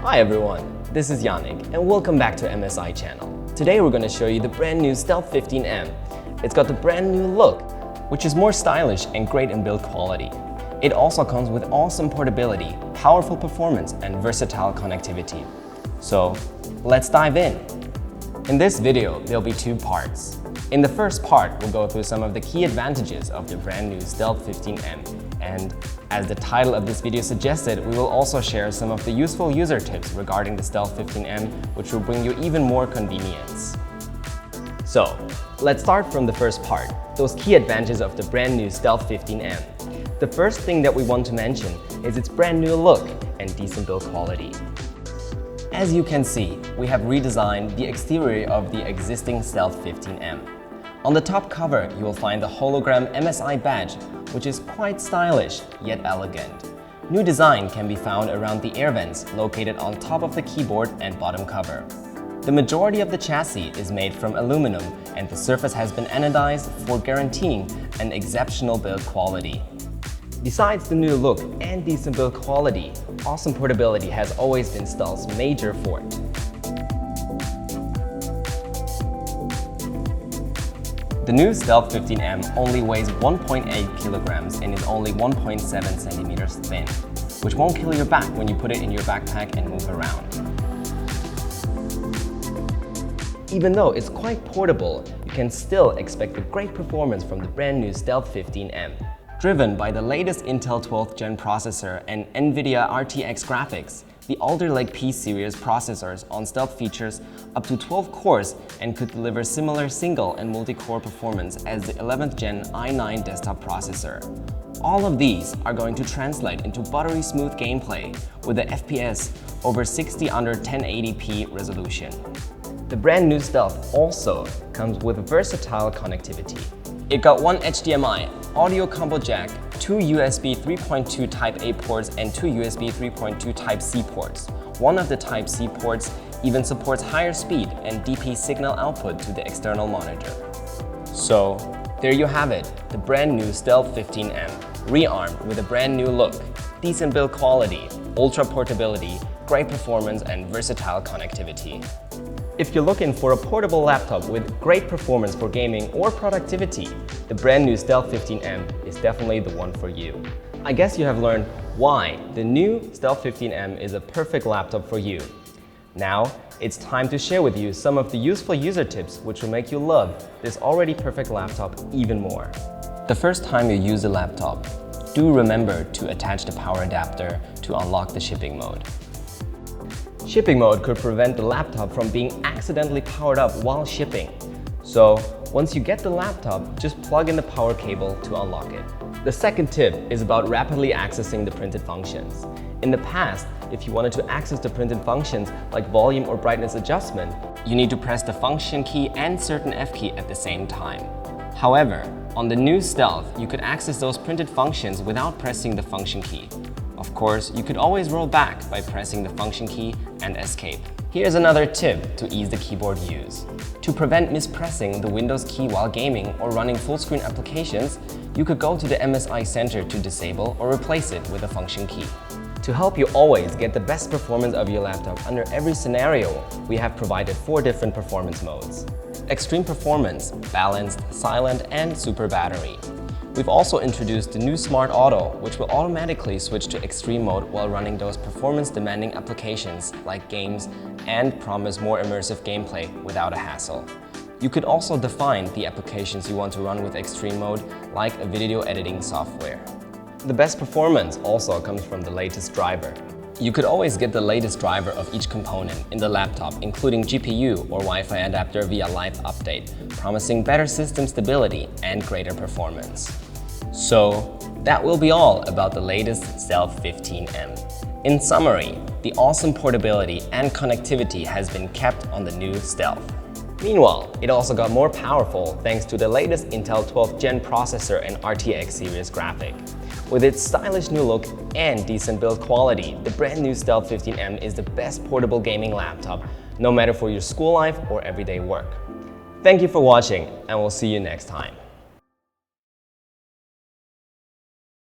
Hi everyone, this is Yannick and welcome back to MSI channel. Today we're going to show you the brand new Stealth 15M. It's got the brand new look, which is more stylish and great in build quality. It also comes with awesome portability, powerful performance, and versatile connectivity. So let's dive in. In this video, there'll be two parts. In the first part, we'll go through some of the key advantages of the brand new Stealth 15M. And as the title of this video suggested, we will also share some of the useful user tips regarding the Stealth 15M, which will bring you even more convenience. So let's start from the first part, those key advantages of the brand new Stealth 15M. The first thing that we want to mention is its brand new look and decent build quality. As you can see, we have redesigned the exterior of the existing Stealth 15M. On the top cover, you will find the hologram MSI badge, which is quite stylish yet elegant. New design can be found around the air vents located on top of the keyboard and bottom cover. The majority of the chassis is made from aluminum and the surface has been anodized for guaranteeing an exceptional build quality. Besides the new look and decent build quality, awesome portability has always been Stealth's major forte. The new Stealth 15M only weighs 1.8 kilograms and is only 1.7 centimeters thin, which won't kill your back when you put it in your backpack and move around. Even though it's quite portable, you can still expect a great performance from the brand new Stealth 15M. Driven by the latest Intel 12th Gen processor and NVIDIA RTX graphics, the Alder Lake P series processors on Stealth features up to 12 cores and could deliver similar single and multi-core performance as the 11th Gen i9 desktop processor. All of these are going to translate into buttery smooth gameplay with a FPS over 60 under 1080p resolution. The brand new Stealth also comes with versatile connectivity. It got one HDMI, audio combo jack, two USB 3.2 Type A ports and two USB 3.2 Type C ports. One of the Type C ports even supports higher speed and DP signal output to the external monitor. So there you have it, the brand new Stealth 15M, rearmed with a brand new look, decent build quality, ultra portability, great performance, and versatile connectivity. If you're looking for a portable laptop with great performance for gaming or productivity, the brand new Stealth 15M is definitely the one for you. I guess you have learned why the new Stealth 15M is a perfect laptop for you. Now, it's time to share with you some of the useful user tips which will make you love this already perfect laptop even more. The first time you use the laptop, do remember to attach the power adapter to unlock the shipping mode. Shipping mode could prevent the laptop from being accidentally powered up while shipping. So once you get the laptop, just plug in the power cable to unlock it. The second tip is about rapidly accessing the printed functions. In the past, if you wanted to access the printed functions like volume or brightness adjustment, you need to press the function key and certain F key at the same time. However, on the new Stealth, you could access those printed functions without pressing the function key. Of course, you could always roll back by pressing the function key and escape. Here's another tip to ease the keyboard use. To prevent mispressing the Windows key while gaming or running full-screen applications, you could go to the MSI Center to disable or replace it with a function key. To help you always get the best performance of your laptop under every scenario, we have provided 4 different performance modes: Extreme Performance, Balanced, Silent, and Super Battery. We've also introduced the new Smart Auto, which will automatically switch to extreme mode while running those performance-demanding applications like games and promise more immersive gameplay without a hassle. You could also define the applications you want to run with extreme mode, like a video editing software. The best performance also comes from the latest driver. You could always get the latest driver of each component in the laptop, including GPU or Wi-Fi adapter via live update, promising better system stability and greater performance. So that will be all about the latest Stealth 15M. In summary, the awesome portability and connectivity has been kept on the new Stealth. Meanwhile, it also got more powerful thanks to the latest Intel 12th Gen processor and RTX series graphic. With its stylish new look and decent build quality, the brand new Stealth 15M is the best portable gaming laptop, no matter for your school life or everyday work. Thank you for watching, and we'll see you next time.